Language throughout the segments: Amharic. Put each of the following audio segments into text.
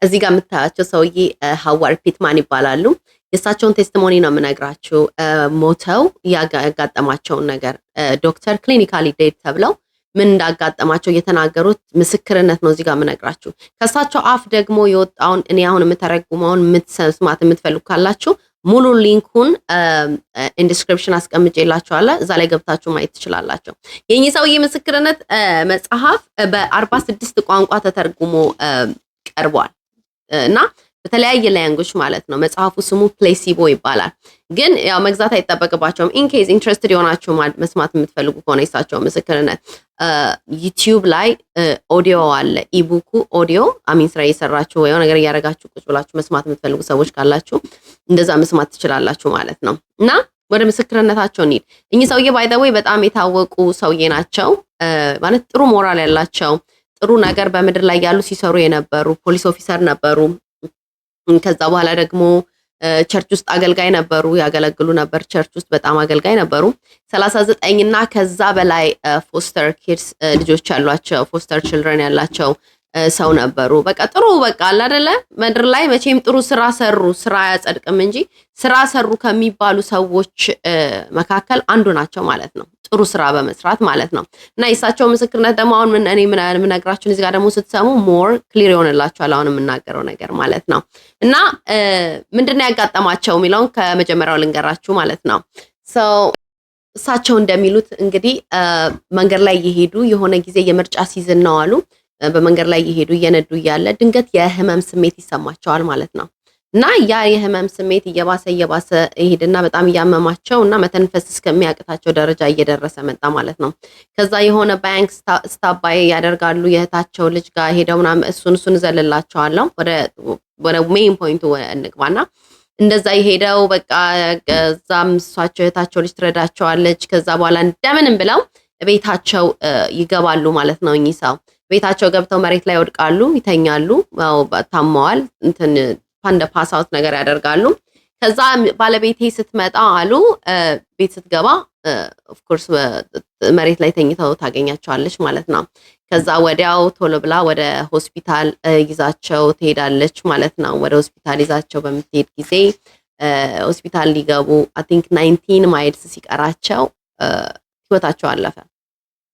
እዚህ ጋር የምታያቸው ሰውዬ ሃዋርድ ፒትማን ይባላሉ። የእሳቸውን ቴስቲሞኒ ነው የምነግራችሁ። ሞተው ያጋጠማቸውን ነገር ዶክተር ክሊኒካሊ ዴድ ተብለው ምን እንዳጋጠማቸው የተናገሩት ምስክርነት ነው እዚህ ጋር የምነግራችሁ። ከእሳቸው አፍ ደግሞ የወጣውን እኔ አሁን የምተረጉመውን የምትሰማት የምትፈልጉ ካላችሁ ሙሉ ሊንኩን ኢንዲስክሪፕሽን አስቀምጬላችኋለሁ። እዛ ላይ ገብታችሁ ማየት ትችላላችሁ። የእኚህ ሰውዬ ምስክርነት መጽሐፍ በ46 ቋንቋ ተተርጉሞ ቀርቧል እና በተለያየ ላንጉጅ ማለት ነው። መጽሐፉ ስሙ ፕሌሲቦ ይባላል። ግን ያው መግዛት አይጠበቅባቸውም። ኢንኬዝ ኢንትረስትድ የሆናችሁ መስማት የምትፈልጉ ከሆነ የሳቸው ምስክርነት ዩቲዩብ ላይ ኦዲዮ አለ። ኢቡኩ ኦዲዮ አሚን ስራ እየሰራችሁ ወይ ነገር እያደረጋችሁ ቁጭ ብላችሁ መስማት የምትፈልጉ ሰዎች ካላችሁ እንደዛ መስማት ትችላላችሁ ማለት ነው። እና ወደ ምስክርነታቸው እንሂድ። እኚህ ሰውዬ ባይ ዘ ዌይ በጣም የታወቁ ሰውዬ ናቸው። ማለት ጥሩ ሞራል ያላቸው ጥሩ ነገር በምድር ላይ ያሉ ሲሰሩ የነበሩ ፖሊስ ኦፊሰር ነበሩ። ከዛ በኋላ ደግሞ ቸርች ውስጥ አገልጋይ ነበሩ፣ ያገለግሉ ነበር። ቸርች ውስጥ በጣም አገልጋይ ነበሩ። 39 እና ከዛ በላይ ፎስተር ኪድስ ልጆች ያሏቸው ፎስተር ችልድረን ያላቸው ሰው ነበሩ። በቃ ጥሩ በቃ አለ አይደለ ምድር ላይ መቼም ጥሩ ስራ ሰሩ። ስራ አያጸድቅም እንጂ ስራ ሰሩ ከሚባሉ ሰዎች መካከል አንዱ ናቸው ማለት ነው። ጥሩ ስራ በመስራት ማለት ነው። እና የእሳቸው ምስክርነት ደግሞ አሁን እኔ የምነግራችሁን እዚህ ጋር ደግሞ ስትሰሙ ሞር ክሊር ይሆንላችኋል አሁን የምናገረው ነገር ማለት ነው። እና ምንድነው ያጋጠማቸው የሚለውን ከመጀመሪያው ልንገራችሁ ማለት ነው። እሳቸው እንደሚሉት እንግዲህ መንገድ ላይ እየሄዱ የሆነ ጊዜ የምርጫ ሲዝን ነው አሉ። በመንገድ ላይ እየሄዱ እየነዱ እያለ ድንገት የህመም ስሜት ይሰማቸዋል ማለት ነው። እና ያ የህመም ስሜት እየባሰ ይሄድና በጣም እያመማቸው እና መተንፈስ እስከሚያቅታቸው ደረጃ እየደረሰ መጣ ማለት ነው። ከዛ የሆነ ባንክ ስታባይ ያደርጋሉ። የእህታቸው ልጅ ጋር ሄደው ምናምን እሱን ዘለላቸዋለሁ ወደ ሜይን ፖይንቱ እንግባና እንደዛ ይሄደው በቃ ከዛም እሷቸው እህታቸው ልጅ ትረዳቸዋለች። ከዛ በኋላ እንደምንም ብለው ቤታቸው ይገባሉ ማለት ነው። እኚህ ሰው ቤታቸው ገብተው መሬት ላይ ወድቃሉ፣ ይተኛሉ። ታመዋል። ፓንደ ፓሳውት ነገር ያደርጋሉ። ከዛ ባለቤቴ ስትመጣ አሉ ቤት ስትገባ ኦፍ ኮርስ መሬት ላይ ተኝተው ታገኛቸዋለች ማለት ነው። ከዛ ወዲያው ቶሎ ብላ ወደ ሆስፒታል ይዛቸው ትሄዳለች ማለት ነው። ወደ ሆስፒታል ይዛቸው በምትሄድ ጊዜ ሆስፒታል ሊገቡ አይ ቲንክ 19 ማይልስ ሲቀራቸው ህይወታቸው አለፈ።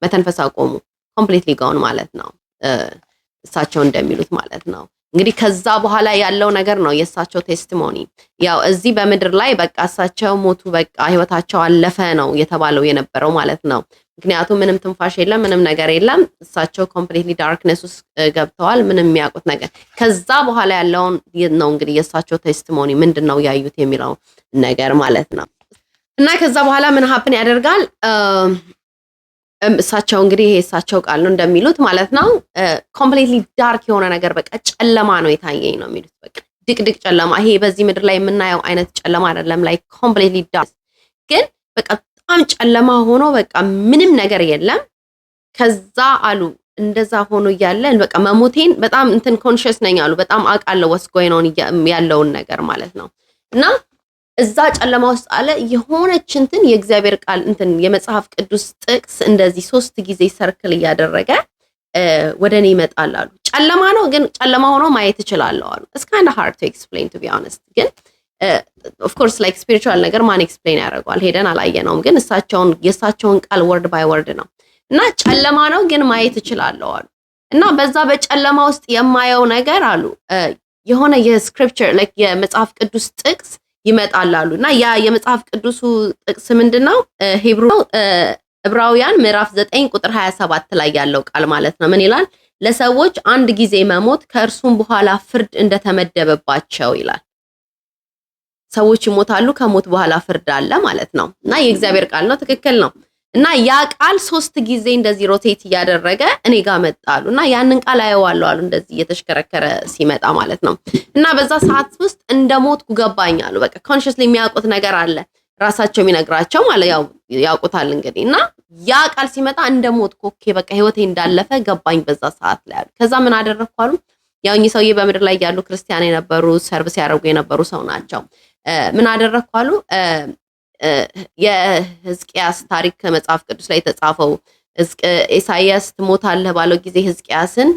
መተንፈስ አቆሙ። ኮምፕሊትሊ ጋውን ማለት ነው። እሳቸው እንደሚሉት ማለት ነው። እንግዲህ ከዛ በኋላ ያለው ነገር ነው የእሳቸው ቴስቲሞኒ። ያው እዚህ በምድር ላይ በቃ እሳቸው ሞቱ፣ በቃ ህይወታቸው አለፈ ነው የተባለው የነበረው ማለት ነው። ምክንያቱም ምንም ትንፋሽ የለም፣ ምንም ነገር የለም። እሳቸው ኮምፕሊትሊ ዳርክነስ ውስጥ ገብተዋል። ምንም የሚያውቁት ነገር ከዛ በኋላ ያለውን ነው እንግዲህ የእሳቸው ቴስቲሞኒ ምንድነው ያዩት የሚለው ነገር ማለት ነው። እና ከዛ በኋላ ምን ሀፕን ያደርጋል? እሳቸው እንግዲህ ይሄ እሳቸው ቃል ነው እንደሚሉት ማለት ነው። ኮምፕሊትሊ ዳርክ የሆነ ነገር በቃ ጨለማ ነው የታየኝ ነው የሚሉት። በቃ ድቅድቅ ጨለማ፣ ይሄ በዚህ ምድር ላይ የምናየው አይነት ጨለማ አይደለም። ላይ ኮምፕሊትሊ ዳርክ ግን በቃ በጣም ጨለማ ሆኖ በቃ ምንም ነገር የለም። ከዛ አሉ እንደዛ ሆኖ እያለ በቃ መሞቴን በጣም እንትን ኮንሽስ ነኝ አሉ። በጣም አውቃለሁ ወስ ጎይን ኦን ያለውን ነገር ማለት ነው። እና እዛ ጨለማ ውስጥ አለ የሆነች እንትን የእግዚአብሔር ቃል እንትን የመጽሐፍ ቅዱስ ጥቅስ እንደዚህ 3 ጊዜ ሰርክል እያደረገ ወደኔ ይመጣል አሉ። ጨለማ ነው ግን ጨለማ ሆኖ ማየት እችላለሁ አሉ። it's kind of hard to explain to be honest ግን of course like spiritual ነገር ማን ኤክስፕሌን ያደርገዋል? ሄደን አላየነውም። ግን የእሳቸውን ቃል ወርድ ባይ ወርድ ነው። እና ጨለማ ነው ግን ማየት እችላለሁ አሉ። እና በዛ በጨለማ ውስጥ የማየው ነገር አሉ የሆነ የስክሪፕቸር like የመጽሐፍ ቅዱስ ጥቅስ ይመጣል አሉ። እና ያ የመጽሐፍ ቅዱሱ ጥቅስ ምንድነው? ዕብራውያን ምዕራፍ 9 ቁጥር 27 ላይ ያለው ቃል ማለት ነው። ምን ይላል? ለሰዎች አንድ ጊዜ መሞት ከእርሱም በኋላ ፍርድ እንደተመደበባቸው ይላል። ሰዎች ይሞታሉ፣ ከሞት በኋላ ፍርድ አለ ማለት ነው። እና የእግዚአብሔር ቃል ነው፣ ትክክል ነው። እና ያ ቃል 3 ጊዜ እንደዚህ ሮቴት እያደረገ እኔ ጋር መጣሉ። እና ያንን ቃል አየዋለሁ አሉ እንደዚህ እየተሽከረከረ ሲመጣ ማለት ነው። እና በዛ ሰዓት ውስጥ እንደሞትኩ ገባኝ አሉ። በቃ ኮንሽስሊ የሚያውቁት ነገር አለ ራሳቸው የሚነግራቸው ማለት ያውቁታል እንግዲህ። እና ያ ቃል ሲመጣ እንደሞትኩ ኦኬ በቃ ህይወቴ እንዳለፈ ገባኝ በዛ ሰዓት ላይ አሉ። ከዛ ምን አደረኩ አሉ? ያው እኚህ ሰውዬ በምድር ላይ ያሉ ክርስቲያን የነበሩ ሰርቪስ ያደርጉ የነበሩ ሰው ናቸው። ምን አደረኩ አሉ? የሕዝቅያስ ታሪክ መጽሐፍ ቅዱስ ላይ የተጻፈው ኢሳይያስ ትሞታለህ ባለው ጊዜ ሕዝቅያስን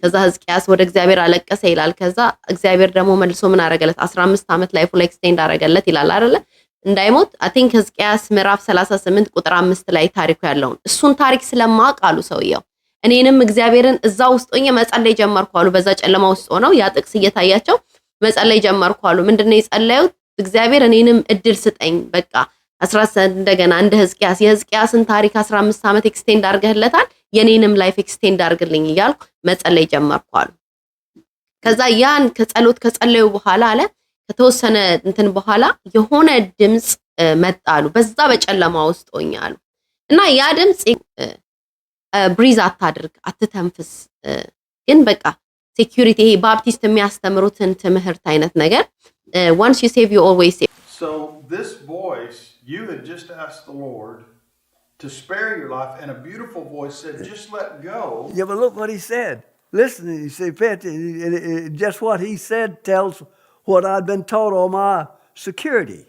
ከዛ ሕዝቅያስ ወደ እግዚአብሔር አለቀሰ ይላል። ከዛ እግዚአብሔር ደግሞ መልሶ ምን አረገለት? 15 ዓመት ላይፉ ላይ ኤክስቴንድ አረገለት ይላል አይደለ? እንዳይሞት አይ ቲንክ ሕዝቅያስ ምዕራፍ 38 ቁጥር 5 ላይ ታሪኩ ያለውን እሱን ታሪክ ስለማውቅ አሉ ሰውየው እኔንም እግዚአብሔርን እዛ ውስጥ ሆኜ መጸለይ ጀመርኩ አሉ። በዛ ጨለማ ውስጥ ሆነው ያ ጥቅስ እየታያቸው መጸለይ ጀመርኩ አሉ። ምንድነው የጸለዩት? እግዚአብሔር እኔንም እድል ስጠኝ በቃ 11 እንደገና እንደ ሕዝቅያስ የሕዝቅያስን ታሪክ 15 ዓመት ኤክስቴንድ አድርገህለታል የኔንም ላይፍ ኤክስቴንድ አድርግልኝ እያልኩ መጸለይ ጀመርኩ አሉ። ከዛ ያን ከጸሎት ከጸለዩ በኋላ አለ ከተወሰነ እንትን በኋላ የሆነ ድምጽ መጣሉ በዛ በጨለማ ውስጥ ሆኛሉ እና ያ ድምጽ ብሪዝ አታድርግ አትተንፍስ ግን በቃ ሴኩሪቲ ይሄ ባፕቲስት የሚያስተምሩትን ትምህርት አይነት ነገር once you save you always save. So this voice, you had just asked the Lord to spare your life, and a beautiful voice said, just let go. Yeah, but look what he said. Listen, he said, just what he said tells what I've been taught on my security.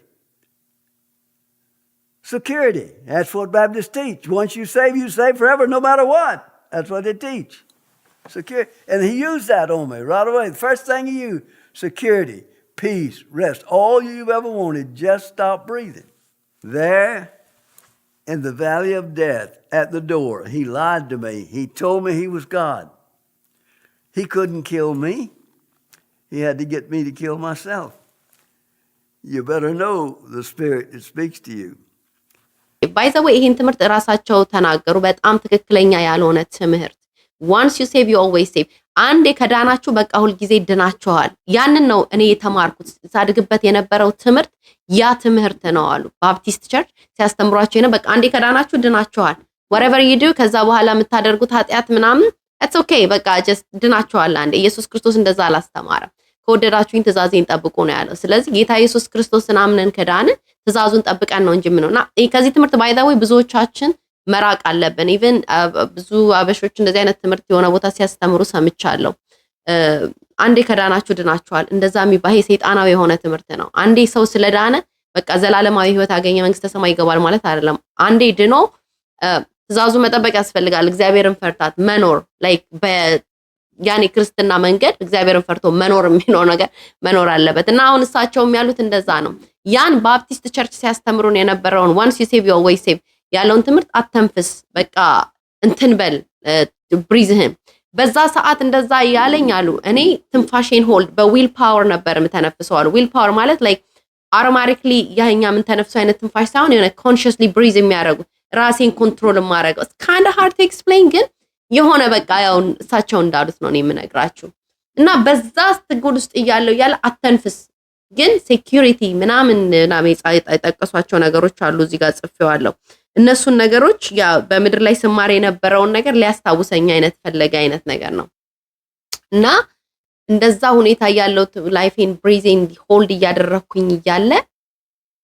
Security. That's what Baptists teach. Once you save forever, no matter what. That's what they teach. Security. And he used that on me right away. The first thing he used, security, peace, rest. All you've ever wanted, just stop breathing. There, in the valley of death, at the door, he lied to me. He told me he was God. He couldn't kill me. He had to get me to kill myself. You better know the Spirit that speaks to you. ባይ ዘ ዌይ ይሄን ትምህርት ራሳቸው ተናገሩ። በጣም ትክክለኛ ያልሆነ ትምህርት once you save you always save አንዴ ከዳናችሁ በቃ ሁል ጊዜ ድናችኋል። ያንን ነው እኔ የተማርኩት ሳድግበት የነበረው ትምህርት ያ ትምህርት ነው አሉ ባፕቲስት ቸርች ሲያስተምሯቸው ነው። በቃ አንዴ ከዳናችሁ ድናችኋል whatever you do ከዛ በኋላ የምታደርጉት ኃጢአት ምናምን it's okay በቃ just ድናችኋል። አንዴ ኢየሱስ ክርስቶስ እንደዛ አላስተማረም። ከወደዳችሁኝ ትእዛዜን ጠብቁ ነው ያለው። ስለዚህ ጌታ ኢየሱስ ክርስቶስን አምነን ከዳንን ትእዛዙን ጠብቀን ነው እንጂ ምንነውና ከዚህ ትምህርት ባይ ዘ ዌይ ብዙዎቻችን መራቅ አለብን። ኢቭን ብዙ አበሾች እንደዚህ አይነት ትምህርት የሆነ ቦታ ሲያስተምሩ ሰምቻለሁ። አንዴ ከዳናችሁ ድናችኋል እንደዛ የሚባል ይሄ ሰይጣናዊ የሆነ ትምህርት ነው። አንዴ ሰው ስለዳነ በቃ ዘላለማዊ ሕይወት አገኘ መንግስተ ሰማይ ይገባል ማለት አይደለም። አንዴ ድኖ ትእዛዙ መጠበቅ ያስፈልጋል። እግዚአብሔርን ፈርታት መኖር ላይክ ያኔ ክርስትና መንገድ እግዚአብሔርን ፈርቶ መኖር የሚለው ነገር መኖር አለበት እና አሁን እሳቸውም ያሉት እንደዛ ነው። ያን ባፕቲስት ቸርች ሲያስተምሩን የነበረውን once you save you always save ያለውን ትምህርት አተንፍስ በቃ እንትን በል ብሪዝህም በዛ ሰዓት እንደዛ ያለኝ አሉ። እኔ ትንፋሼን ሆልድ በዊል ፓወር ነበር የምተነፍሰው አሉ። ዊል ፓወር ማለት ላይክ አውቶማቲክሊ ያኛ ምን ተነፍሰው አይነት ትንፋሽ ሳይሆን የሆነ ኮንሺየስሊ ብሪዝ የሚያደርጉ ራሴን ኮንትሮል ማድረግ it's kind of hard to explain ግን የሆነ በቃ ያው እሳቸው እንዳሉት ነው የምነግራችሁ እና በዛ ስትጉል ውስጥ እያለው ያለ አተንፍስ ግን ሴኩሪቲ ምናምን የጠቀሷቸው ነገሮች አሉ እዚህ ጋር ጽፌዋለሁ። እነሱን ነገሮች ያ በምድር ላይ ስማር የነበረውን ነገር ሊያስታውሰኝ አይነት ፈለገ አይነት ነገር ነው እና እንደዛ ሁኔታ ያለው ላይፌን ብሪዚንግ ሆልድ እያደረኩኝ እያለ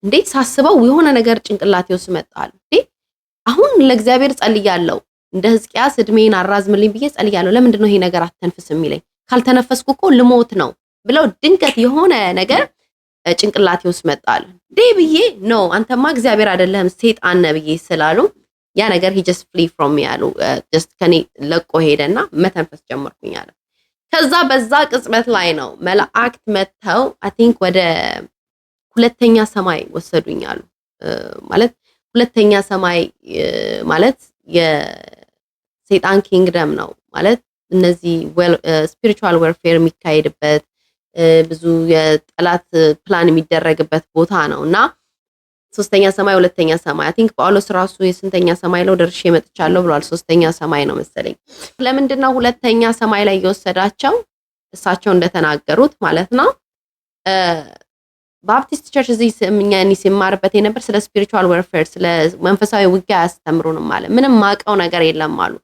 እንዴት ሳስበው የሆነ ነገር ጭንቅላቴ ውስጥ መጣል አሁን ለእግዚአብሔር ጸልያለሁ እንደ ሕዝቅያስ እድሜን አራዝምልኝ ብዬ ጸልያለሁ። ለምንድን ነው ይሄ ነገር አተንፍስ የሚለኝ? ካልተነፈስኩ እኮ ልሞት ነው ብለው ድንገት የሆነ ነገር ጭንቅላቴ ውስጥ መጣል ብዬ ነው አንተማ እግዚአብሔር አይደለህም ሰይጣን ነህ ብዬ ስላሉ ያ ነገር he just flee from me አሉ just ከኔ ለቆ ሄደና መተንፈስ ጀመርኩኝ አለ። ከዛ በዛ ቅጽበት ላይ ነው መላእክት መተው I think ወደ ሁለተኛ ሰማይ ወሰዱኝ አሉ። ማለት ሁለተኛ ሰማይ ማለት የሰይጣን ኪንግደም ነው ማለት እነዚህ ስፒሪቹዋል ዋርፌር የሚካሄድበት ብዙ የጠላት ፕላን የሚደረግበት ቦታ ነውና ሶስተኛ ሰማይ ሁለተኛ ሰማይ I think ጳውሎስ ራሱ የስንተኛ ሰማይ ነው ደርሼ መጥቻለሁ ብሏል። ሶስተኛ ሰማይ ነው መሰለኝ። ለምንድን ነው ሁለተኛ ሰማይ ላይ የወሰዳቸው? እሳቸው እንደተናገሩት ማለት ነው ባፕቲስት ቸርች እዚህ እኛን ሲማርበት የነበር ስለ ስፒሪቹዋል ዋርፌር ስለ መንፈሳዊ ውጊያ አያስተምሩንም ማለት ምንም ማቀው ነገር የለም አሉ።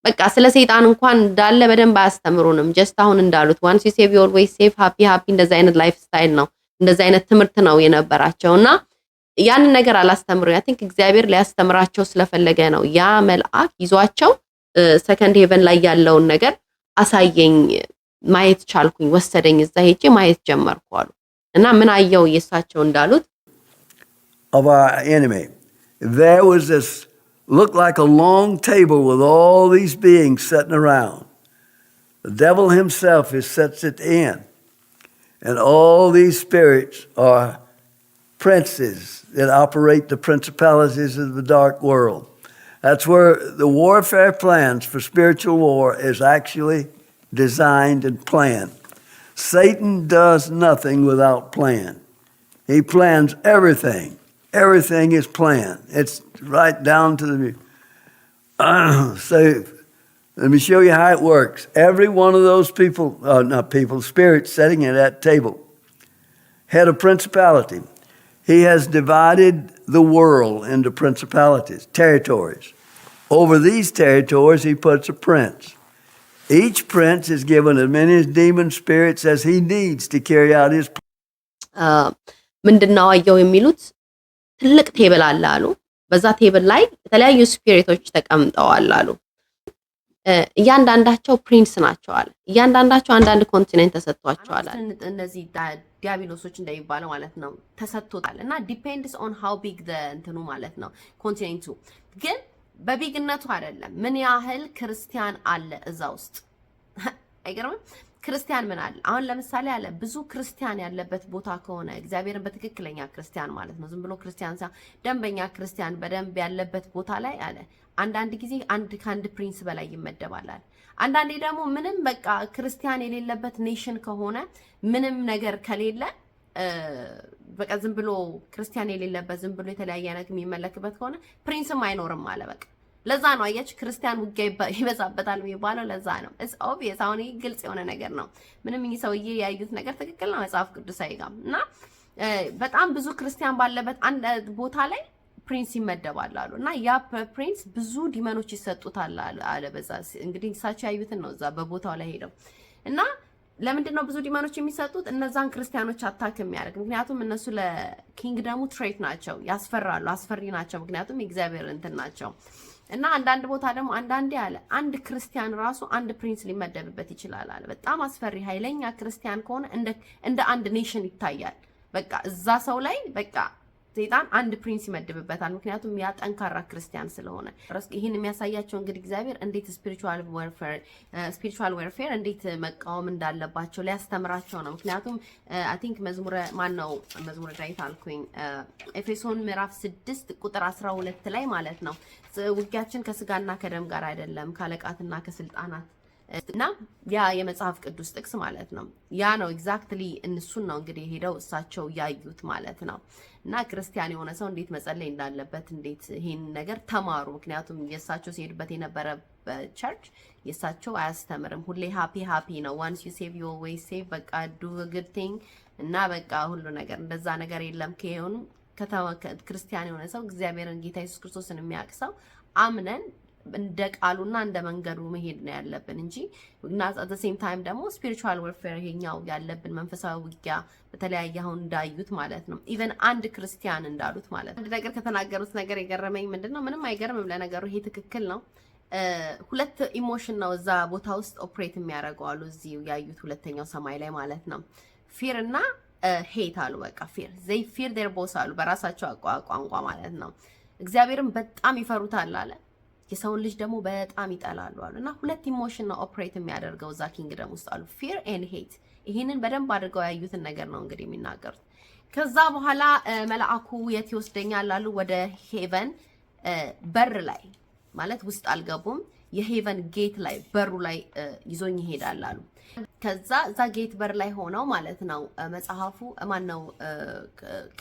በቃ ስለ ሰይጣን እንኳን እንዳለ በደንብ አያስተምሩንም። ጀስት አሁን እንዳሉት once you save you always save happy እንደዛ አይነት ላይፍ ስታይል ነው እንደዛ አይነት ትምህርት ነው የነበራቸውና ያንን ነገር አላስተምሩ። I think እግዚአብሔር ሊያስተምራቸው ስለፈለገ ነው ያ መልአክ ይዟቸው ሰከንድ ሄቨን ላይ ያለውን ነገር አሳየኝ ማየት ቻልኩኝ ወሰደኝ እዛ ሄጄ ማየት ጀመርኩ አሉ። እና ምን አየው ኢየሱሳቸው እንዳሉት of our enemy there was this looked like a long table with all these beings sitting around. The devil himself sits at the end. And all these spirits are princes that operate the principalities of the dark world. That's where the warfare plans for spiritual war is actually designed and planned. Satan does nothing without plan. He plans everything. Everything is planned. It's right down to the... So let me show you how it works. Every one of those spirits sitting at that table, head of principality, he has divided the world into principalities, territories. Over these territories, he puts a prince. Each prince is given as many demon spirits as he needs to carry out his plan. ምንድነው አየው የሚሉት ትልቅ ቴብል አለ አሉ። በዛ ቴብል ላይ የተለያዩ ስፒሪቶች ተቀምጠዋል አሉ። እያንዳንዳቸው ፕሪንስ ናቸው አለ። እያንዳንዳቸው አንዳንድ ኮንቲኔንት ተሰጥቷቸዋል። እነዚህ ዲያብሎሶች እንደሚባለው ማለት ነው ተሰጥቶታል እና ዲፔንድስ ኦን ሃው ቢግ ዘ እንትኑ ማለት ነው ኮንቲኔንቱ። ግን በቢግነቱ አይደለም ምን ያህል ክርስቲያን አለ እዛ ውስጥ አይገርምም? ክርስቲያን ምን አለ? አሁን ለምሳሌ አለ ብዙ ክርስቲያን ያለበት ቦታ ከሆነ እግዚአብሔርን በትክክለኛ ክርስቲያን ማለት ነው ዝም ብሎ ክርስቲያን ደንበኛ ክርስቲያን በደንብ ያለበት ቦታ ላይ አለ አንዳንድ ጊዜ ከአንድ ፕሪንስ በላይ ይመደባል። አንዳንዴ ደግሞ ምንም በቃ ክርስቲያን የሌለበት ኔሽን ከሆነ ምንም ነገር ከሌለ በቃ ዝም ብሎ ክርስቲያን የሌለበት ዝም ብሎ የተለያየ ነገር የሚመለክበት ከሆነ ፕሪንስም አይኖርም አለ በቃ። ለዛ ነው አያችሁ ክርስቲያን ውጊያ ይበዛበታል የሚባለው ለዛ ነው። ኢትስ ኦብቪየስ አሁን ይሄ ግልጽ የሆነ ነገር ነው። ምንም ይሄ ሰውዬ ያዩት ነገር ትክክል ነው መጽሐፍ ቅዱሳዊ ጋር እና በጣም ብዙ ክርስቲያን ባለበት አንድ ቦታ ላይ ፕሪንስ ይመደባል አሉ እና ያ ፕሪንስ ብዙ ዲመኖች ይሰጡታል አለ። በዛ እንግዲህ እሳቸው ያዩትን ነው እዛ በቦታው ላይ ሄደው እና ለምንድን ነው ብዙ ዲመኖች የሚሰጡት? እነዛን ክርስቲያኖች አታክ የሚያደርግ ምክንያቱም እነሱ ለኪንግደሙ ትሬት ናቸው፣ ያስፈራሉ፣ አስፈሪ ናቸው። ምክንያቱም የእግዚአብሔር እንትን ናቸው እና አንዳንድ ቦታ ደግሞ አንዳንዴ አለ አንድ ክርስቲያን ራሱ አንድ ፕሪንስ ሊመደብበት ይችላል አለ። በጣም አስፈሪ ኃይለኛ ክርስቲያን ከሆነ እንደ አንድ ኔሽን ይታያል። በቃ እዛ ሰው ላይ በቃ ሰይጣን አንድ ፕሪንስ ይመድብበታል። ምክንያቱም ያ ጠንካራ ክርስቲያን ስለሆነ ይሄን የሚያሳያቸው እንግዲህ እግዚአብሔር እንዴት ስፒሪቹዋል ዋርፌር እንዴት መቃወም እንዳለባቸው ሊያስተምራቸው ነው። ምክንያቱም አይ ቲንክ መዝሙረ ዳዊት አልኩኝ ኤፌሶን ምዕራፍ 6 ቁጥር 12 ላይ ማለት ነው ውጊያችን ከስጋና ከደም ጋር አይደለም ካለቃትና ከስልጣናት እና ያ የመጽሐፍ ቅዱስ ጥቅስ ማለት ነው። ያ ነው ኤግዛክትሊ እነሱን ነው እንግዲህ ሄደው እሳቸው ያዩት ማለት ነው። እና ክርስቲያን የሆነ ሰው እንዴት መጸለይ እንዳለበት እንዴት ይሄን ነገር ተማሩ። ምክንያቱም የእሳቸው ሲሄዱበት የነበረ ቸርች የእሳቸው አያስተምርም። ሁሌ ሃፒ ነው። ዋንስ ዩ ሴቭ ዩ ኦልዌይስ ሴቭ በቃ ዱ አ ጉድ ቲንግ እና በቃ ሁሉ ነገር እንደዛ ነገር የለም። ከሆኑ ክርስቲያን የሆነ ሰው እግዚአብሔርን ጌታ ኢየሱስ ክርስቶስን የሚያውቅ ሰው አምነን እንደ ቃሉና እንደ መንገዱ መሄድ ነው ያለብን እንጂ እና at the same time ደግሞ spiritual warfare ይሄኛው ያለብን መንፈሳዊ ውጊያ በተለያየ አሁን እንዳዩት ማለት ነው ኢቨን አንድ ክርስቲያን እንዳሉት ማለት ነው። አንድ ነገር ከተናገሩት ነገር የገረመኝ ምንድነው? ምንም አይገርምም ለነገሩ ይሄ ትክክል ነው። ሁለት ኢሞሽን ነው እዛ ቦታ ውስጥ ኦፕሬት የሚያደርገው አሉ እዚህ ያዩት ሁለተኛው ሰማይ ላይ ማለት ነው ፊር እና ሄት አሉ። በቃ ፊር they fear their boss አሉ በራሳቸው ቋንቋ ማለት ነው። እግዚአብሔርን በጣም ይፈሩታል አለ የሰውን ልጅ ደግሞ በጣም ይጠላሉ አሉ እና ሁለት ኢሞሽን ነው ኦፕሬት የሚያደርገው እዛ ኪንግደም ውስጥ አሉ ፊር ኤንድ ሄት። ይሄንን በደንብ አድርገው ያዩትን ነገር ነው እንግዲህ የሚናገሩት። ከዛ በኋላ መልአኩ የት ይወስደኛል አሉ ወደ ሄቨን በር ላይ ማለት ውስጥ አልገቡም። የሄቨን ጌት ላይ በሩ ላይ ይዞኝ ይሄዳል አሉ። ከዛ እዛ ጌት በር ላይ ሆነው ማለት ነው መጽሐፉ ማን ነው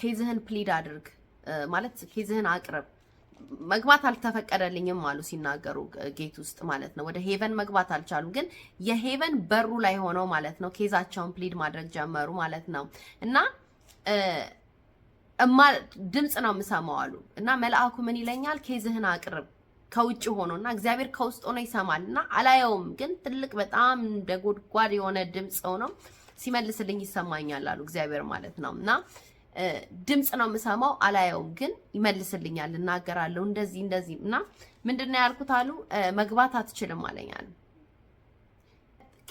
ኬዝህን ፕሊድ አድርግ ማለት ኬዝህን አቅርብ መግባት አልተፈቀደልኝም አሉ ሲናገሩ ጌት ውስጥ ማለት ነው። ወደ ሄቨን መግባት አልቻሉም። ግን የሄቨን በሩ ላይ ሆነው ማለት ነው ኬዛቸውን ፕሊድ ማድረግ ጀመሩ ማለት ነው። እና ድምጽ ነው የምሰማው አሉ እና መልአኩ ምን ይለኛል ኬዝህን አቅርብ ከውጭ ሆኖና እግዚአብሔር ከውስጥ ሆኖ ይሰማልና አላየውም። ግን ትልቅ በጣም ደጎድጓድ የሆነ ድምጽ ሆኖ ሲመልስልኝ ይሰማኛል አሉ እግዚአብሔር ማለት ነው። እና ድምጽ ነው የምሰማው አላየውም፣ ግን ይመልስልኛል፣ እናገራለሁ እንደዚህ እና ምንድነው ያልኩት አሉ መግባት አትችልም አለኛል።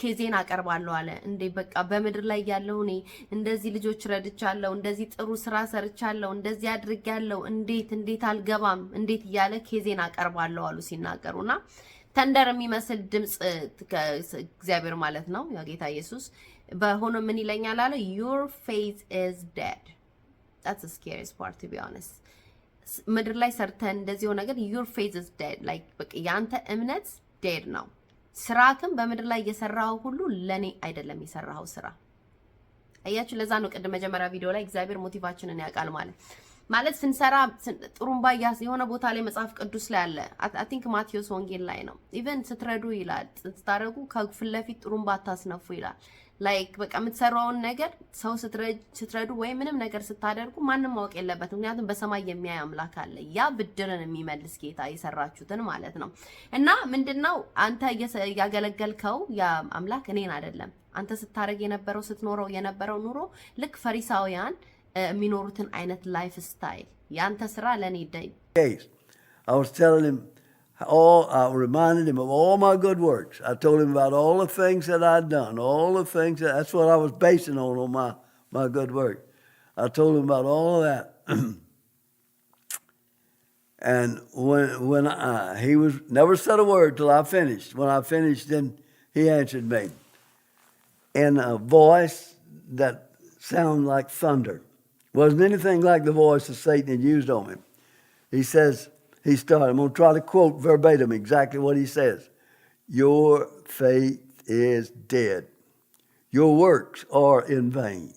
ኬዜን አቀርባለሁ አለ። እንዴ በቃ በምድር ላይ ያለው እኔ እንደዚህ ልጆች ረድቻለሁ፣ እንደዚህ ጥሩ ስራ ሰርቻለሁ፣ እንደዚህ አድርጌያለሁ፣ እንዴት አልገባም እንዴት እያለ ኬዜን አቀርባለሁ አሉ ሲናገሩና ተንደር የሚመስል ድምጽ እግዚአብሔር ማለት ነው ያ ጌታ ኢየሱስ በሆነ ምን ይለኛል አለ your faith is dead. That's the scariest part to be honest. ምድር ላይ ሰርተን እንደዚህ ሆነ ነገር your faith is dead like በቃ ያንተ እምነት dead ነው። ስራክም በምድር ላይ የሰራው ሁሉ ለኔ አይደለም የሰራው ስራ። አያችሁ ለዛ ነው ቅድም መጀመሪያ ቪዲዮ ላይ እግዚአብሔር ሞቲቫችንን ያውቃል ማለት ስንሰራ ጥሩምባ የሆነ ቦታ ላይ መጽሐፍ ቅዱስ ላይ አለ I think ማቴዎስ ወንጌል ላይ ነው ኢቨን ስትረዱ ይላል ስታረጉ ከፊት ለፊት ጥሩምባ አታስነፉ ይላል ላይክ በቃ የምትሰራውን ነገር ሰው ስትረዱ ወይ ምንም ነገር ስታደርጉ ማንንም ማወቅ የለበትም ምክንያቱም በሰማይ የሚያይ አምላክ አለ ያ ብድርን የሚመልስ ጌታ የሰራችሁትን ማለት ነው እና ምንድነው አንተ ያገለገልከው ያ አምላክ እኔን አይደለም አንተ ስታረግ የነበረው ስትኖረው የነበረው ኑሮ ልክ ፈሪሳውያን የሚኖሩትን አይነት ላይፍ ስታይል ያንተ ስራ ለኔ ይደይ I was telling him I reminded him of all my good works. I told him about all the things that I'd done, all the things that's what I was basing on my good work. I told him about all of that. And when he was never said a word till I finished. When I finished, then he answered me in a voice that sounded like thunder. Wasn't anything like the voice that Satan had used on him. He says, he started, I'm going to try to quote verbatim exactly what he says. Your faith is dead. Your works are in vain.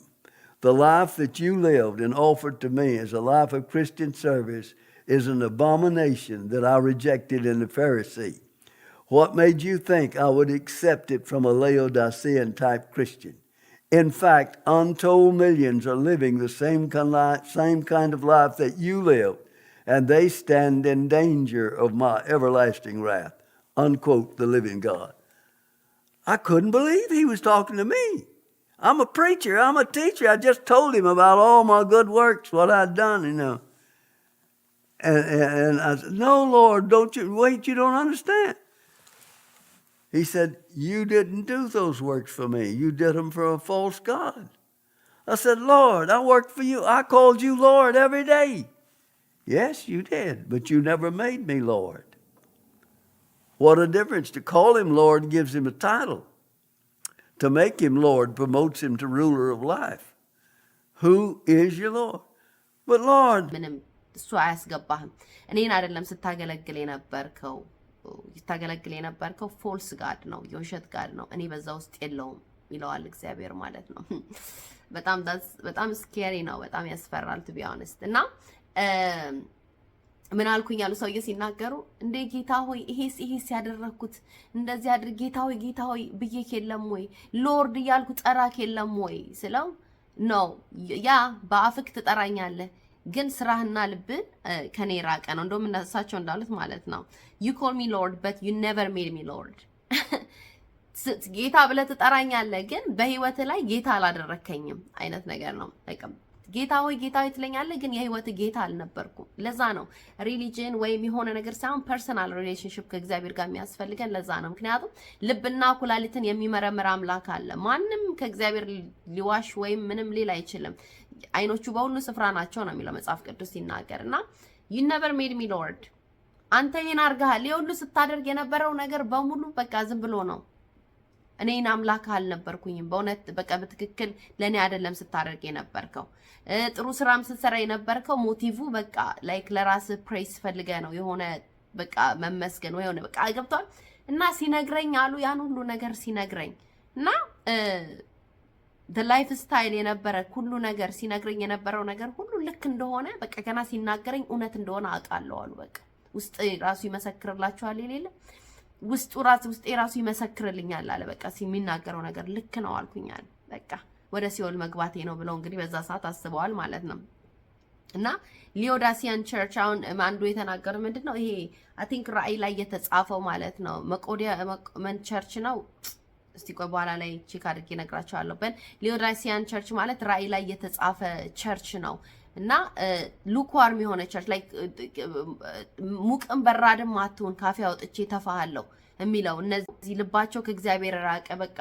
The life that you lived and offered to me as a life of Christian service is an abomination that I rejected in the Pharisee. What made you think I would accept it from a Laodicean type Christian? In fact, untold millions are living the same kind of life that you lived, and they stand in danger of my everlasting wrath. Unquote, the living God. I couldn't believe he was talking to me. I'm a preacher. I'm a teacher. I just told him about all my good works, what I'd done, you know. And I said, no, Lord, wait, you don't understand. He said, you didn't do those works for me. You did them for a false God. I said, Lord, I worked for you. I called you Lord every day. Yes, you did, but you never made me Lord. What a difference. To call him Lord gives him a title. To make him Lord promotes him to ruler of life. Who is your Lord? But Lord... እሱ አያስገባህም እኔን አይደለም ስታገለግል የነበርከው ፎልስ ጋድ ነው የውሸት ጋድ ነው እኔ በዛ ውስጥ የለውም ይለዋል እግዚአብሔር ማለት ነው በጣም ስኬሪ ነው በጣም ያስፈራል to be honest እና ምን አልኩኝ ያሉ ሰውዬ ሲናገሩ እንደ ጌታ ሆይ ይሄስ ያደረኩት እንደዚህ አድርጌ ጌታ ሆይ ብዬሽ የለም ወይ ሎርድ እያልኩ ጠራክ የለም ወይ ስለው ነው ያ በአፍክ ትጠራኛለህ ግን ስራህና ልብ ከኔ ራቀ ነው እንደውም እነሳቸው እንዳሉት ማለት ነው you call me lord but you never made me lord ጌታ ብለህ ትጠራኛለህ ግን በህይወት ላይ ጌታ አላደረከኝም አይነት ነገር ነው ጌታ ሆይ ትለኛለህ ግን የህይወት ጌታ አልነበርኩም ለዛ ነው ሪሊጂን ወይም የሆነ ነገር ሳይሆን ፐርሰናል ሪሌሽንሺፕ ከእግዚአብሔር ጋር የሚያስፈልገን ለዛ ነው ምክንያቱም ልብና ኩላሊትን የሚመረምር አምላክ አለ ማንንም ከእግዚአብሔር ሊዋሽ ወይም ምንም ሊል አይችልም አይኖቹ በሁሉ ስፍራ ናቸው ነው የሚለው መጽሐፍ ቅዱስ ሲናገርና you never made me lord አንተ ይሄን አርጋሃል ይሁሉ ስታደርግ የነበረው ነገር በሙሉ በቃ ዝም ብሎ ነው እኔን አምላክ አልነበርኩኝም በእውነት በቃ በትክክል ለኔ አይደለም ስታደርግ የነበርከው ጥሩ ስራም ስትሰራ የነበርከው ሞቲቭ በቃ ላይክ ለራስ ፕሬስ ፈልገ ነው የሆነ በቃ መመስገን ወይ ሆነ በቃ ገብቷል እና ሲነግረኝ አሉ ያን ሁሉ ነገር ሲነግረኝ እና the lifestyle የነበረ ሁሉ ነገር ሲነግረኝ የነበረው ነገር ሁሉ ልክ እንደሆነ በቃ ገና ሲናገረኝ እውነት እንደሆነ አውቃለሁ አሉ በቃ ውስጥ ራሱ ይመሰክርላችኋል ይሌለ ውስጥ ራሱ ይመሰክርልኛል አለ በቃ ሲሚናገረው ነገር ልክ ነው አልኩኛል በቃ ወደ ሲኦል መግባቴ ነው ብለው እንግዲህ በዛ ሰዓት አስበዋል ማለት ነው እና ሊዮዳሲያን ቸርች አሁን አንዱ የተናገረው ምንድነው ይሄ I think ራእይ ላይ የተጻፈው ማለት ነው መቆዲያ ቸርች ነው እስቲ ቆይ በኋላ ላይ ቼክ አድርጌ ነግራቸዋለሁ ሊዮዳሲያን ቸርች ማለት ራእይ ላይ የተጻፈ ቸርች ነው እና ሉክዋርም የሆነ ቸርች ላይ ሙቅም በራድም አትሁን ካፌ አውጥቼ ተፋሃለሁ የሚለው እነዚህ ልባቸው ከእግዚአብሔር ራቀ በቃ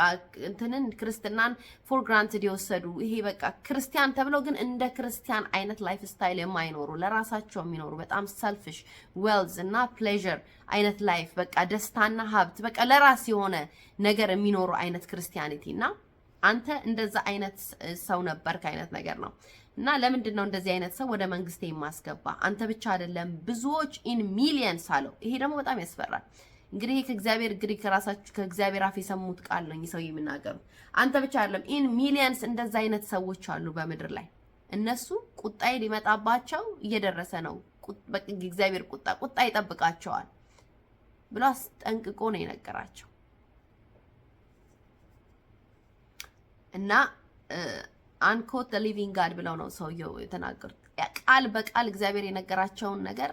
እንትንን ክርስትናን ፎር ግራንትድ የወሰዱ ይሄ በቃ ክርስቲያን ተብለው ግን እንደ ክርስቲያን አይነት ላይፍ ስታይል የማይኖሩ ለራሳቸው የሚኖሩ በጣም ሰልፊሽ ዌልዝ እና ፕሌዠር አይነት ላይፍ በቃ ደስታና ሀብት በቃ ለራስ የሆነ ነገር የሚኖሩ አይነት ክርስቲያኒቲ እና አንተ እንደዛ አይነት ሰው ነበርክ አይነት ነገር ነው። እና ለምንድን ነው እንደዚህ አይነት ሰው ወደ መንግስቴ የማስገባ? አንተ ብቻ አይደለም ብዙዎች ኢን ሚሊየንስ አለው። ይሄ ደግሞ በጣም ያስፈራል። እንግዲህ ከእግዚአብሔር ከራሳችሁ ከእግዚአብሔር አፍ የሰሙት ቃል ነው ሰው የሚናገሩት። አንተ ብቻ አይደለም ኢን ሚሊየንስ እንደዛ አይነት ሰዎች አሉ በምድር ላይ። እነሱ ቁጣዬ ሊመጣባቸው እየደረሰ ነው። በቃ እግዚአብሔር ቁጣ ይጠብቃቸዋል ብሎ አስጠንቅቆ ነው የነገራቸው። እና አንኮት ዘ ሊቪንግ ጋድ ብለው ነው ሰውየው የተናገሩት። ቃል በቃል እግዚአብሔር የነገራቸውን ነገር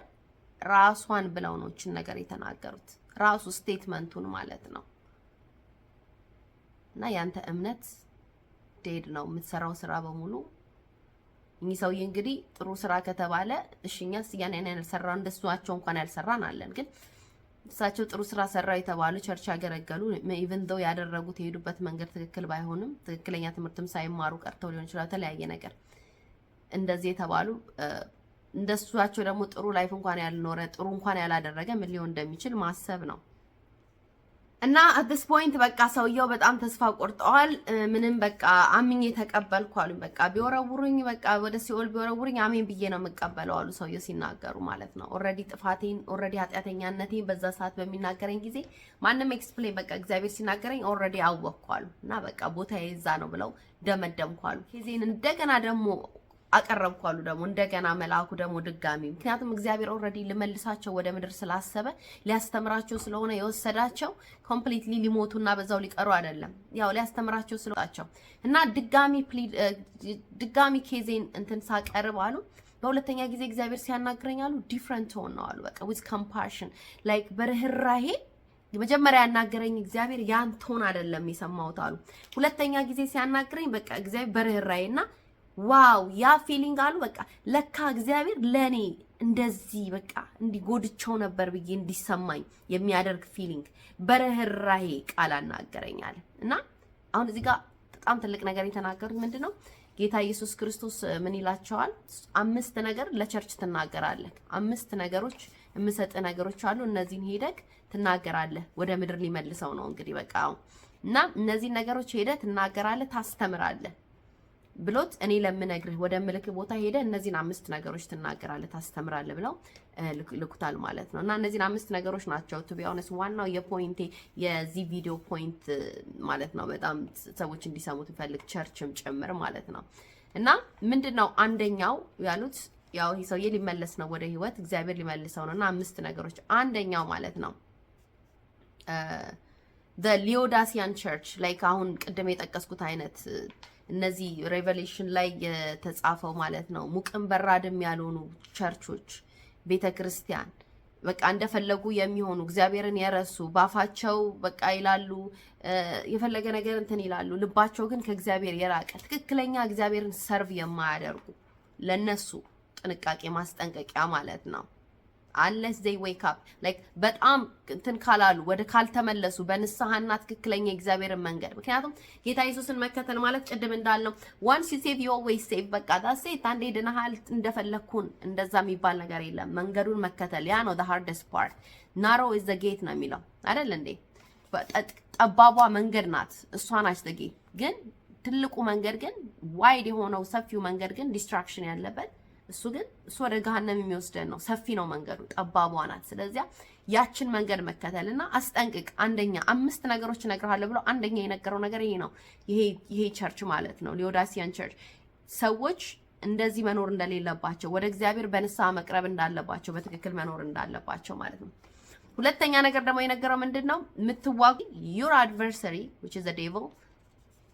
ራሷን ብለው ነው እችን ነገር የተናገሩት። ራሱ ስቴትመንቱን ማለት ነው። እና ያንተ እምነት ዴድ ነው የምትሰራው ስራ በሙሉ። እኚህ ሰውዬ እንግዲህ ጥሩ ስራ ከተባለ እሺኛስ ያን ያልሰራው እንደሷቸው እንኳን ያልሰራን አለን ግን እሳቸው ጥሩ ስራ ሰራው የተባሉ ቸርች ያገለገሉ ኢቭን ዶ ያደረጉት የሄዱበት መንገድ ትክክል ባይሆንም ትክክለኛ ትምህርትም ሳይማሩ ቀርተው ሊሆን ይችላል ተለያየ ነገር እንደዚህ የተባሉ እንደሷቸው ደግሞ ጥሩ ላይፍ እንኳን ያልኖረ ጥሩ እንኳን ያላደረገ ምን ሊሆን እንደሚችል ማሰብ ነው። እና at this point በቃ ሰውየው በጣም ተስፋ ቆርጠዋል። ምንም በቃ አምኜ ተቀበልኩ አሉ። በቃ ቢወረውሩኝ በቃ ወደ ሲኦል ቢወረውሩኝ አሜን ብዬ ነው የምቀበለው አሉ ሰውየው ሲናገሩ ማለት ነው። ኦሬዲ ጥፋቴን ኦሬዲ ኃጢአተኛነቴን በዛ ሰዓት በሚናገረኝ ጊዜ ማንም ኤክስፕሌን በቃ እግዚአብሔር ሲናገረኝ ኦሬዲ አወቅኩ አሉ። እና በቃ ቦታዬ እዛ ነው ብለው ደመደምኩ አሉ። ከዚህን እንደገና ደግሞ አቀረብኩ አሉ። ደግሞ እንደገና መልአኩ ደግሞ ድጋሚ ምክንያቱም እግዚአብሔር ኦሬዲ ልመልሳቸው ወደ ምድር ስላሰበ ሊያስተምራቸው ስለሆነ የወሰዳቸው ኮምፕሊትሊ ሊሞቱና በዛው ሊቀሩ አይደለም ያው ሊያስተምራቸው ስለወጣቸው እና ድጋሚ ኬዜን እንትን ሳቀርብ አሉ። በሁለተኛ ጊዜ እግዚአብሔር ሲያናግረኝ አሉ ዲፍረንት ሆነ ነው አሉ። በቃ with compassion like በርህራሄ መጀመሪያ ያናገረኝ እግዚአብሔር ያን ቶን አይደለም የሰማሁት አሉ። ሁለተኛ ጊዜ ሲያናግረኝ በቃ እግዚአብሔር በርህራሄና ዋው ያ ፊሊንግ አሉ። በቃ ለካ እግዚአብሔር ለኔ እንደዚህ በቃ እንዲጎድቸው ነበር ብዬ እንዲሰማኝ የሚያደርግ ፊሊንግ በርህራሄ ቃል አናገረኛል። እና አሁን እዚህ ጋር በጣም ትልቅ ነገር የተናገሩት ምንድነው? ጌታ ኢየሱስ ክርስቶስ ምን ይላቸዋል? 5 ነገር ለቸርች ትናገራለህ። 5 ነገሮች የምሰጥ ነገሮች አሉ። እነዚህን ሄደክ ትናገራለህ። ወደ ምድር ሊመልሰው ነው እንግዲህ በቃ እና እነዚህን ነገሮች ሄደህ ትናገራለህ፣ ታስተምራለህ ብሎት እኔ ለምነግርህ ወደ ምልክ ቦታ ሄደ እነዚህን 5 ነገሮች ትናገራለህ ታስተምራለህ ብለው ልኩታል ማለት ነው። እና እነዚህን 5 ነገሮች ናቸው ቱ ቢ ኦነስት ዋናው የፖይንቴ የዚህ ቪዲዮ ፖይንት ማለት ነው። በጣም ሰዎች እንዲሰሙት ይፈልግ ቸርችም ጭምር ማለት ነው። እና ምንድነው አንደኛው ያሉት ያው ይሄ ሰውዬ ሊመለስ ነው ወደ ህይወት እግዚአብሔር ሊመልሰው ነውና 5 ነገሮች አንደኛው ማለት ነው the Laodicean church like አሁን ቅድም የጠቀስኩት አይነት እነዚህ ሬቨሌሽን ላይ የተጻፈው ማለት ነው ሙቅም በራድም ያልሆኑ ቸርቾች ቤተክርስቲያን በቃ እንደፈለጉ የሚሆኑ እግዚአብሔርን የረሱ ባፋቸው በቃ ይላሉ የፈለገ ነገር እንትን ይላሉ ልባቸው ግን ከእግዚአብሔር የራቀ ትክክለኛ እግዚአብሔርን ሰርቭ የማያደርጉ ለነሱ ጥንቃቄ ማስጠንቀቂያ ማለት ነው። unless they wake up like በጣም እንትን ካላሉ ወደ ካልተመለሱ በንስሐና ትክክለኛ እግዚአብሔርን መንገድ ምክንያቱም ጌታ ኢየሱስን መከተል ማለት ቅድም እንዳልነው once you save you always save በቃ that's it አንዴ ድነሃል እንደፈለኩን እንደዛ የሚባል ነገር የለም። መንገዱን መከተል ያ ነው the hardest part narrow is the gate ነው የሚለው አይደል እንዴ? ጠባቧ መንገድ ናት እሷ ናት the gate ግን ትልቁ መንገድ ግን wide የሆነው ሰፊው መንገድ ግን distraction ያለበት እሱ ወደ ገሃነም የሚወስደን ነው። ሰፊ ነው መንገዱ ጠባቧ ናት። ስለዚህ ያችን መንገድ መከተልና አስጠንቅቅ። አንደኛ 5 ነገሮች እነግርሃለሁ ብሎ አንደኛ የነገረው ነገር ይሄ ነው። ይሄ ቸርች ማለት ነው ሊዮዳሲያን ቸርች ሰዎች እንደዚህ መኖር እንደሌለባቸው ወደ እግዚአብሔር በንስሐ መቅረብ እንዳለባቸው በትክክል መኖር እንዳለባቸው ማለት ነው። ሁለተኛ ነገር ደግሞ የነገረው ምንድነው? የምትዋጉ your adversary which is the devil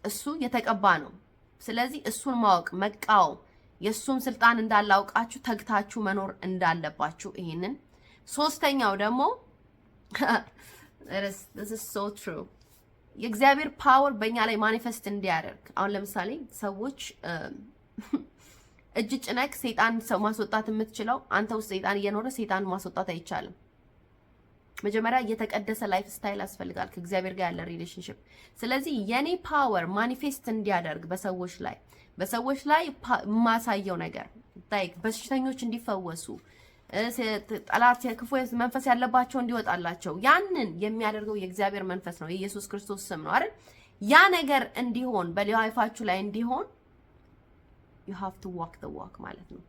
እሱ የተቀባ ነው። ስለዚህ እሱን ማወቅ መቃወም የሱን ስልጣን እንዳላውቃችሁ ተግታችሁ መኖር እንዳለባችሁ ይሄንን። ሶስተኛው ደግሞ this is so true የእግዚአብሔር ፓወር በእኛ ላይ ማኒፌስት እንዲያደርግ አሁን ለምሳሌ ሰዎች እጅ ጭነክ ሰይጣን ሰው ማስወጣት የምትችለው አንተ ውስጥ ሰይጣን እየኖረ ሰይጣን ማስወጣት አይቻልም። መጀመሪያ የተቀደሰ ላይፍ ስታይል ያስፈልጋል ከእግዚአብሔር ጋር ያለ ሪሌሽንሺፕ። ስለዚህ የኔ ፓወር ማኒፌስት እንዲያደርግ በሰዎች ላይ ማሳየው ነገር ላይክ በሽተኞች እንዲፈወሱ ጠላት ክፉ መንፈስ ያለባቸው እንዲወጣላቸው ያንን የሚያደርገው የእግዚአብሔር መንፈስ ነው፣ የኢየሱስ ክርስቶስ ስም ነው አይደል? ያ ነገር እንዲሆን በላይፋችሁ ላይ እንዲሆን you have to walk the walk ማለት ነው።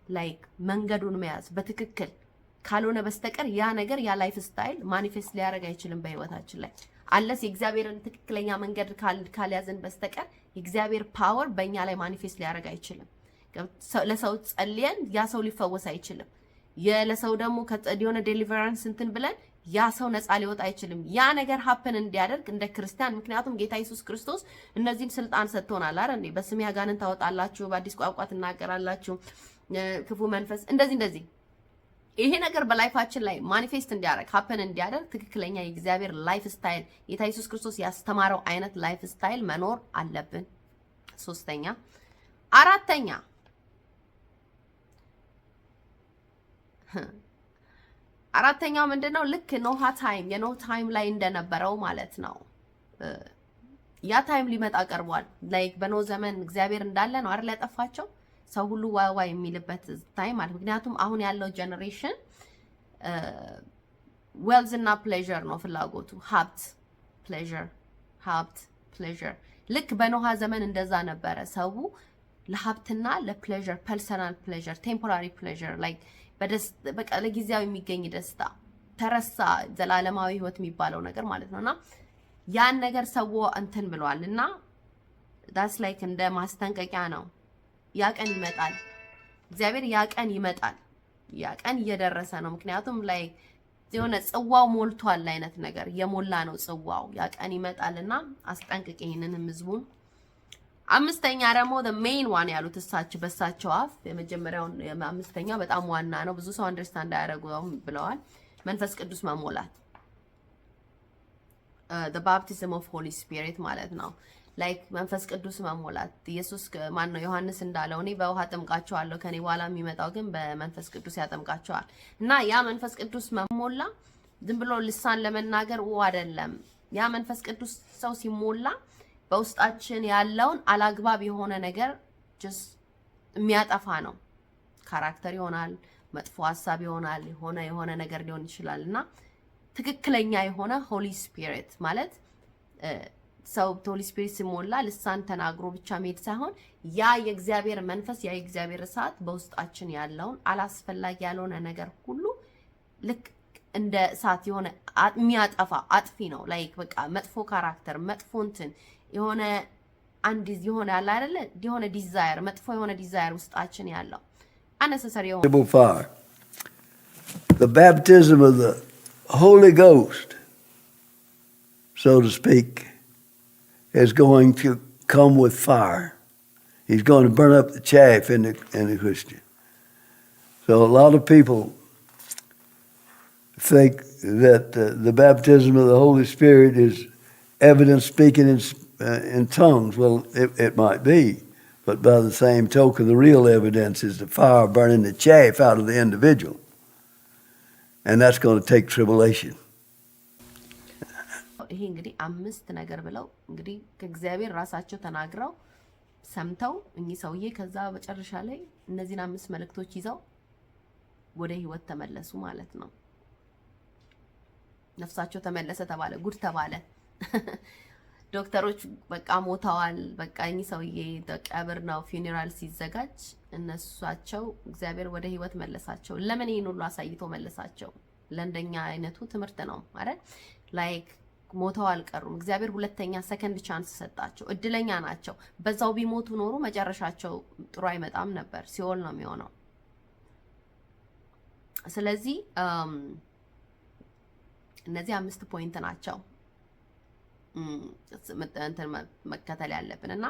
ላይክ መንገዱን መያዝ በትክክል ካልሆነ በስተቀር ያ ነገር ያ ላይፍ ስታይል ማኒፌስት ሊያደርግ አይችልም በህይወታችን ላይ አለስ የእግዚአብሔርን ትክክለኛ መንገድ ካልያዝን በስተቀር የእግዚአብሔር ፓወር በእኛ ላይ ማኒፌስት ሊያደርግ አይችልም። ለሰው ጸልየን ያ ሰው ሊፈወስ አይችልም። ለሰው ደግሞ ከጸዲዮነ ዴሊቨራንስ እንትን ብለን ያ ሰው ነፃ ሊወጣ አይችልም። ያ ነገር ሀፕን እንዲያደርግ እንደ ክርስቲያን ምክንያቱም ጌታ ኢየሱስ ክርስቶስ እነዚህን ስልጣን ሰጥቶናል አይደል? በስሜ አጋንንት ታወጣላችሁ፣ በአዲስ ቋንቋ ትናገራላችሁ፣ ክፉ መንፈስ እንደዚህ ይሄ ነገር በላይፋችን ላይ ማኒፌስት እንዲያደርግ ሀፕን እንዲያደርግ ትክክለኛ የእግዚአብሔር ላይፍ ስታይል ጌታ ኢየሱስ ክርስቶስ ያስተማረው አይነት ላይፍ ስታይል መኖር አለብን። ሶስተኛ አራተኛው ምንድነው? ልክ የኖህ ታይም ላይ እንደነበረው ማለት ነው። ያ ታይም ሊመጣ ቀርቧል። ላይክ በኖህ ዘመን እግዚአብሔር እንዳለ ነው አይደል ያጠፋቸው ሰው ሁሉ ዋዋ የሚልበት ታይም ማለት። ምክንያቱም አሁን ያለው ጀነሬሽን ዌልዝ እና ፕሌዠር ነው ፍላጎቱ፣ ሀብት ፕሌዠር። ልክ በኖህ ዘመን እንደዛ ነበረ። ሰው ለሀብትና ለፕሌዠር ፐርሰናል ፕሌዠር ቴምፖራሪ ፕሌዠር ላይክ በቃ ለጊዜያዊ የሚገኝ ደስታ ተረሳ፣ ዘላለማዊ ህይወት የሚባለው ነገር ማለት ነውና ያን ነገር ሰው እንትን ብሏል እና ዳስ ላይክ እንደ ማስጠንቀቂያ ነው። ያ ቀን ይመጣል፣ እግዚአብሔር ያ ቀን ይመጣል፣ ያ ቀን እየደረሰ ነው። ምክንያቱም ላይ የሆነ ጽዋው ሞልቷል አይነት ነገር የሞላ ነው ጽዋው። ያ ቀን ይመጣልና አስጠንቅቅ ይሄንንም ህዝቡን። አምስተኛ ደግሞ the main one ያሉት በሳቸው አፍ የመጀመሪያውን አምስተኛው በጣም ዋና ነው፣ ብዙ ሰው አንደርስታንድ አያደርጉም ብለዋል። መንፈስ ቅዱስ መሞላት the baptism of Holy Spirit ማለት ነው። ላይክ መንፈስ ቅዱስ መሞላት ኢየሱስ ማን ነው ዮሐንስ እንዳለው እኔ በውሃ አጠምቃቸዋለሁ ከኔ በኋላ የሚመጣው ግን በመንፈስ ቅዱስ ያጠምቃቸዋል። እና ያ መንፈስ ቅዱስ መሞላ ዝም ብሎ ልሳን ለመናገር አይደለም። ያ መንፈስ ቅዱስ ሰው ሲሞላ በውስጣችን ያለውን አላግባብ የሆነ ነገር ጀስት የሚያጠፋ ነው። ካራክተር ይሆናል፣ መጥፎ ሐሳብ ይሆናል፣ የሆነ ነገር ሊሆን ይችላል። እና ትክክለኛ የሆነ ሆሊ ስፒሪት ማለት ሰው ሆሊ ስፒሪት ሲሞላ ልሳን ተናግሮ ብቻ መሄድ ሳይሆን ያ የእግዚአብሔር መንፈስ ያ የእግዚአብሔር እሳት በውስጣችን ያለውን አላስፈላጊ ያልሆነ ነገር ሁሉ ልክ እንደ እሳት የሆነ የሚያጠፋ አጥፊ ነው። ላይክ በቃ መጥፎ ካራክተር መጥፎ እንትን የሆነ አንድ የሆነ ያለ አይደለ የሆነ ዲዛየር መጥፎ የሆነ ዲዛየር ውስጣችን ያለው unnecessary fire. The baptism of the Holy Ghost, so to speak, is going to come with fire. He's going to burn up the chaff in the Christian. So a lot of people think that the baptism of the Holy Spirit is evidence speaking in tongues. Well, it might be, but by the same token, the real evidence is the fire burning the chaff out of the individual. And that's going to take tribulation. ይሄ እንግዲህ አምስት ነገር ብለው እንግዲህ ከእግዚአብሔር ራሳቸው ተናግረው ሰምተው እኚህ ሰውዬ ከዛ መጨረሻ ላይ እነዚህን አምስት መልእክቶች ይዘው ወደ ህይወት ተመለሱ ማለት ነው። ነፍሳቸው ተመለሰ ተባለ፣ ጉድ ተባለ። ዶክተሮች በቃ ሞተዋል፣ በቃ እኚህ ሰውዬ ቀብር ነው ፊውነራል ሲዘጋጅ እነሱአቸው እግዚአብሔር ወደ ህይወት መለሳቸው። ለምን ይሄን ሁሉ አሳይቶ መለሳቸው? ለእንደኛ አይነቱ ትምህርት ነው ማለት ላይክ ሞተው አልቀሩም። እግዚአብሔር ሁለተኛ ሰከንድ ቻንስ ሰጣቸው። እድለኛ ናቸው። በዛው ቢሞቱ ኖሮ መጨረሻቸው ጥሩ አይመጣም ነበር፣ ሲኦል ነው የሚሆነው። ስለዚህ እነዚህ አምስት ፖይንት ናቸው መከተል ያለብን እና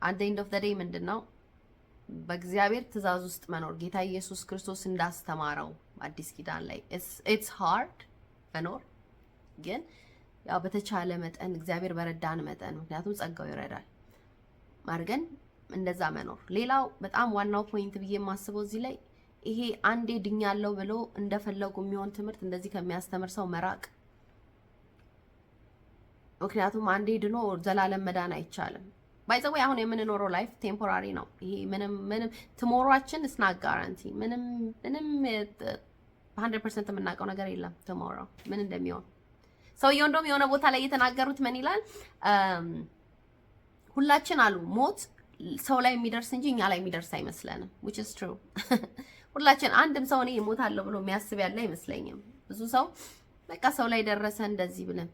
አንድ ኤንድ ኦፍ ዘ ዴይ ምንድነው በእግዚአብሔር ትእዛዝ ውስጥ መኖር ጌታ ኢየሱስ ክርስቶስ እንዳስተማረው አዲስ ኪዳን ላይ it's hard መኖር ግን ያው በተቻለ መጠን እግዚአብሔር በረዳን መጠን ምክንያቱም ጸጋው ይረዳል ማርገን እንደዛ መኖር። ሌላው በጣም ዋናው ፖይንት ብዬ የማስበው እዚህ ላይ ይሄ አንዴ ድኛለሁ ብሎ እንደፈለጉ የሚሆን ትምህርት እንደዚህ ከሚያስተምር ሰው መራቅ። ምክንያቱም አንዴ ድኖ ዘላለም መዳን አይቻልም። ባይዘው አሁን የምንኖረው ላይፍ ቴምፖራሪ ነው። ይሄ ምንም ቱሞሮአችን is not guarantee ምንም 100% የምናውቀው ነገር የለም ቱሞሮ ምን እንደሚሆን። ሰውየው እንደውም የሆነ ቦታ ላይ የተናገሩት ምን ይላል? ሁላችን አሉ ሞት ሰው ላይ የሚደርስ እንጂ እኛ ላይ የሚደርስ አይመስለንም which is true ሁላችን አንድም ሰው እኔ እሞታለሁ ብሎ የሚያስብ ያለ አይመስለኝም። ብዙ ሰው በቃ ሰው ላይ ደረሰ እንደዚህ ብለን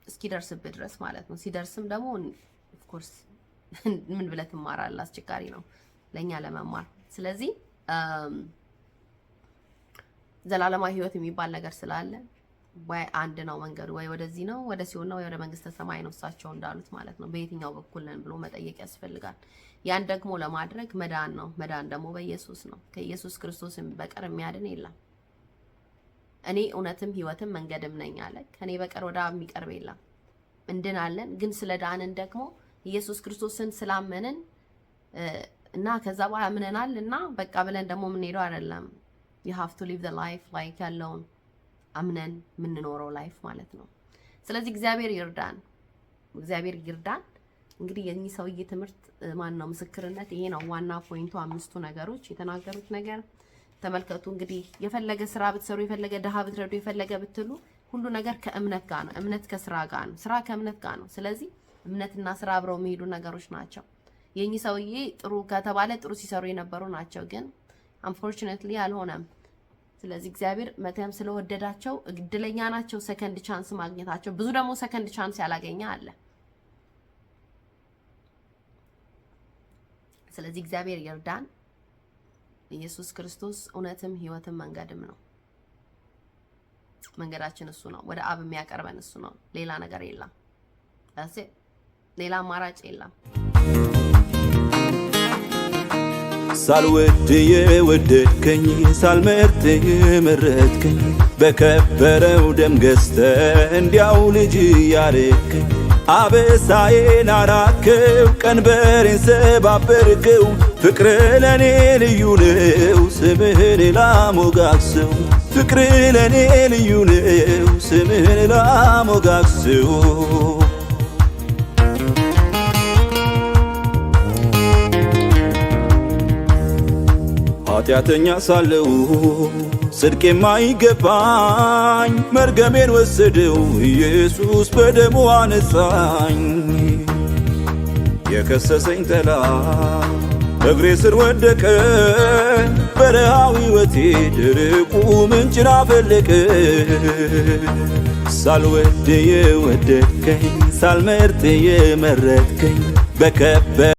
እስኪደርስብህ ድረስ ማለት ነው። ሲደርስም ደግሞ of course ምን ብለህ ትማራለህ? አስቸጋሪ ነው ለኛ ለመማር። ስለዚህ ዘላለማዊ ህይወት የሚባል ነገር ስላለ ወይ አንድ ነው መንገዱ፣ ወይ ወደዚህ ነው ወደ ሲኦል ነው ወይ ወደ መንግስተ ሰማይ ነው እሳቸው እንዳሉት ማለት ነው። በየትኛው በኩል ነን ብሎ መጠየቅ ያስፈልጋል። ያን ደግሞ ለማድረግ መዳን ነው። መዳን ደግሞ በኢየሱስ ነው። ከኢየሱስ ክርስቶስም በቀር የሚያድን የለም። እኔ እውነትም ህይወትም መንገድም ነኝ አለ። ከኔ በቀር ወደ አብ የሚቀርብ የለም። እንድናለን ግን ስለ ዳንን ደግሞ ኢየሱስ ክርስቶስን ስላመንን እና ከዛ በኋላ አምነናል እና በቃ ብለን ደግሞ የምንሄደው አይደለም። you have to live the life like ያለውን አምነን የምንኖረው ላይፍ ማለት ነው። ስለዚህ እግዚአብሔር ይርዳን። እንግዲህ የዚህ ሰውዬ ትምህርት ማንነው ምስክርነት ይሄ ነው ዋና ፖይንቱ። 5ቱ ነገሮች የተናገሩት ነገር ተመልከቱ። እንግዲህ የፈለገ ስራ ብትሰሩ፣ የፈለገ ደሃ ብትረዱ፣ የፈለገ ብትሉ ሁሉ ነገር ከእምነት ጋር ነው። እምነት ከስራ ጋር ነው። ስራ ከእምነት ጋር ነው። ስለዚህ እምነትና ስራ አብረው የሚሄዱ ነገሮች ናቸው። የኚህ ሰውዬ ጥሩ ከተባለ ጥሩ ሲሰሩ የነበሩ ናቸው፣ ግን unfortunately አልሆነም። ስለዚህ እግዚአብሔር መተም ስለወደዳቸው እድለኛ ናቸው ሰከንድ ቻንስ ማግኘታቸው። ብዙ ደግሞ ሰከንድ ቻንስ ያላገኘ አለ። ስለዚህ እግዚአብሔር ይርዳን። ኢየሱስ ክርስቶስ እውነትም ህይወትም መንገድም ነው። መንገዳችን እሱ ነው። ወደ አብ የሚያቀርበን እሱ ነው። ሌላ ነገር የለም። ሌላ አማራጭ የለም። ሳልወድ የወደድከኝ ሳልመርጥ የመረጥከኝ በከበረው ደም ገዝተህ እንዲያው ልጅ ያረከኝ አበሳዬን አራከው ቀንበሬን ሰባበርከው ፍቅር ለኔ ልዩ ነው ስምህን ላሞጋግሰው ፍቅር ለኔ ልዩ ነው ስምህን ላሞጋግሰው ኃጢአተኛ ሳለው ጽድቅ የማይገባኝ መርገሜን ወሰደው ኢየሱስ በደሙ አነጻኝ። የከሰሰኝ ጠላት እግሬ ስር ወደቀ በረሃው ሕይወቴ ደረቁ ምንጭን አፈለቀ። ሳልወድ የወደድከኝ ሳልመርጥ የመረጥከኝ በከበ